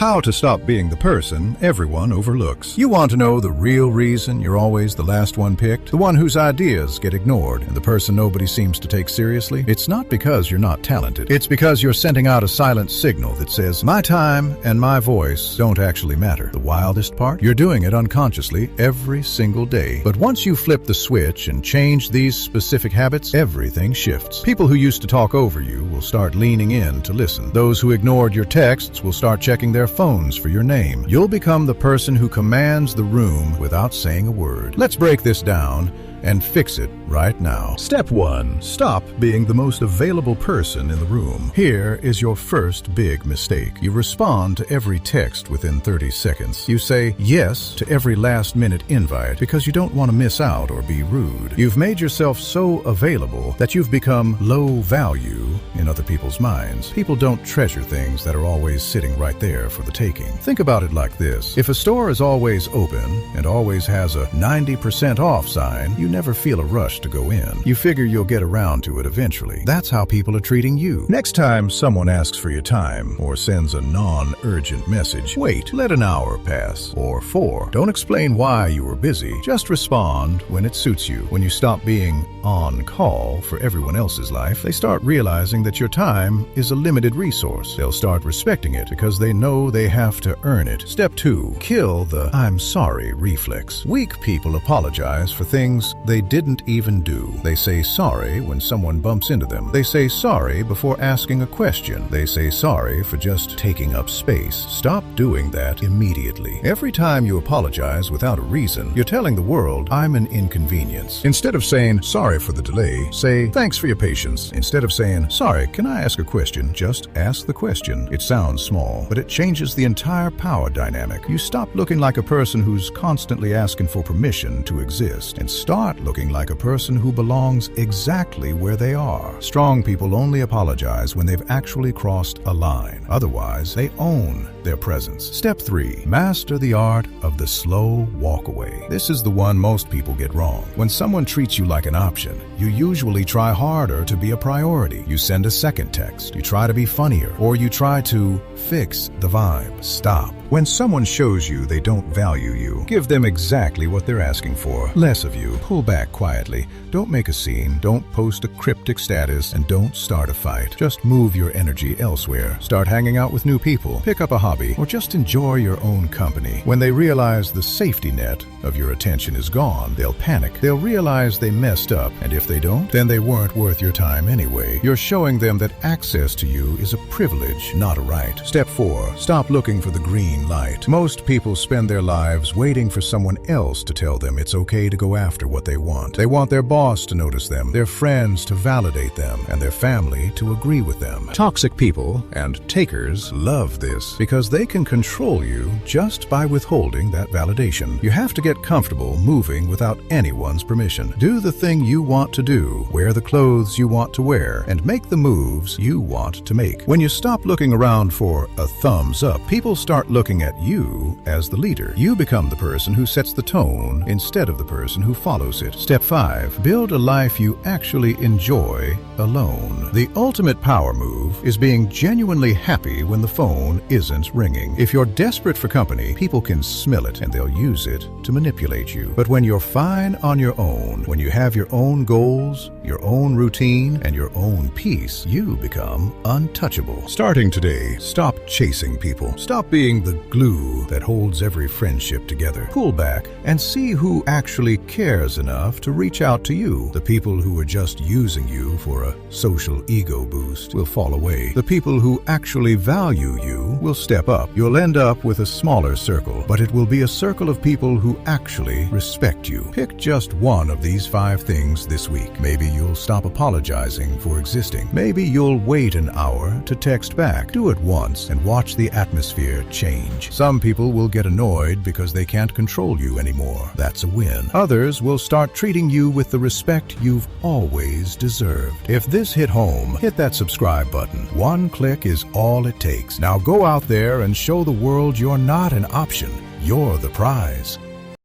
How to stop being the person everyone overlooks. You want to know the real reason you're always the last one picked? The one whose ideas get ignored and the person nobody seems to take seriously? It's not because you're not talented. It's because you're sending out a silent signal that says, my time and my voice don't actually matter. The wildest part? You're doing it unconsciously every single day. But once you flip the switch and change these specific habits, everything shifts. People who used to talk over you will start leaning in to listen. Those who ignored your texts will start checking their phones for your name. You'll become the person who commands the room without saying a word. Let's break this down and fix it right now. Step 1. Stop being the most available person in the room. Here is your first big mistake. You respond to every text within 30 seconds. You say yes to every last-minute invite because you don't want to miss out or be rude. You've made yourself so available that you've become low value in other people's minds. People don't treasure things that are always sitting right there for the taking. Think about it like this. If a store is always open and always has a 90% off sign, you never feel a rush to go in. You figure you'll get around to it eventually. That's how people are treating you. Next time someone asks for your time or sends a non-urgent message, wait, let an hour pass or 4. Don't explain why you were busy. Just respond when it suits you. When you stop being on call for everyone else's life, they start realizing that your time is a limited resource. They'll start respecting it because they know they have to earn it. Step 2. Kill the I'm sorry reflex. Weak people apologize for things they didn't even do. They say sorry when someone bumps into them. They say sorry before asking a question. They say sorry for just taking up space. Stop doing that immediately. Every time you apologize without a reason, you're telling the world, I'm an inconvenience. Instead of saying sorry for the delay, say thanks for your patience. Instead of saying sorry, can I ask a question? Just ask the question. It sounds small, but it changes the entire power dynamic. You stop looking like a person who's constantly asking for permission to exist and start looking like a person who belongs exactly where they are. Strong people only apologize when they've actually crossed a line. Otherwise, they own their presence. Step 3. Master the art of the slow walk away. This is the one most people get wrong. When someone treats you like an option, you usually try harder to be a priority. You send a second text, you try to be funnier, or you try to fix the vibe. Stop. When someone shows you they don't value you, give them exactly what they're asking for. Less of you. Pull back quietly. Don't make a scene. Don't post a cryptic status, and don't start a fight. Just move your energy elsewhere. Start hanging out with new people. Pick up a hobby, or just enjoy your own company. When they realize the safety net of your attention is gone, they'll panic. They'll realize they messed up, and if they don't, then they weren't worth your time anyway. You're showing them that access to you is a privilege, not a right. Step 4. Stop looking for the green light. Most people spend their lives waiting for someone else to tell them it's okay to go after what they want. They want their boss to notice them, their friends to validate them, and their family to agree with them. Toxic people and takers love this because they can control you just by withholding that validation. You have to get comfortable moving without anyone's permission. Do the thing you want to do, wear the clothes you want to wear, and make the moves you want to make. When you stop looking around for a thumbs up, people start looking at you as the leader. You become the person who sets the tone instead of the person who follows it. Step 5. Build a life you actually enjoy alone. The ultimate power move is being genuinely happy when the phone isn't ringing. If you're desperate for company, people can smell it and they'll use it to manipulate you. But when you're fine on your own, when you have your own goals, your own routine, and your own peace, you become untouchable. Starting today, stop chasing people. Stop being the glue that holds every friendship together. Pull back and see who actually cares enough to reach out to you. The people who are just using you for a social ego boost will fall away. The people who actually value you will step up. You'll end up with a smaller circle, but it will be a circle of people who actually respect you. Pick just one of these 5 things this week. Maybe you'll stop apologizing for existing. Maybe you'll wait an hour to text back. Do it once and watch the atmosphere change. Some people will get annoyed because they can't control you anymore. That's a win. Others will start treating you with the respect you've always deserved. If this hit home, hit that subscribe button. One click is all it takes. Now go out there and show the world you're not an option. You're the prize.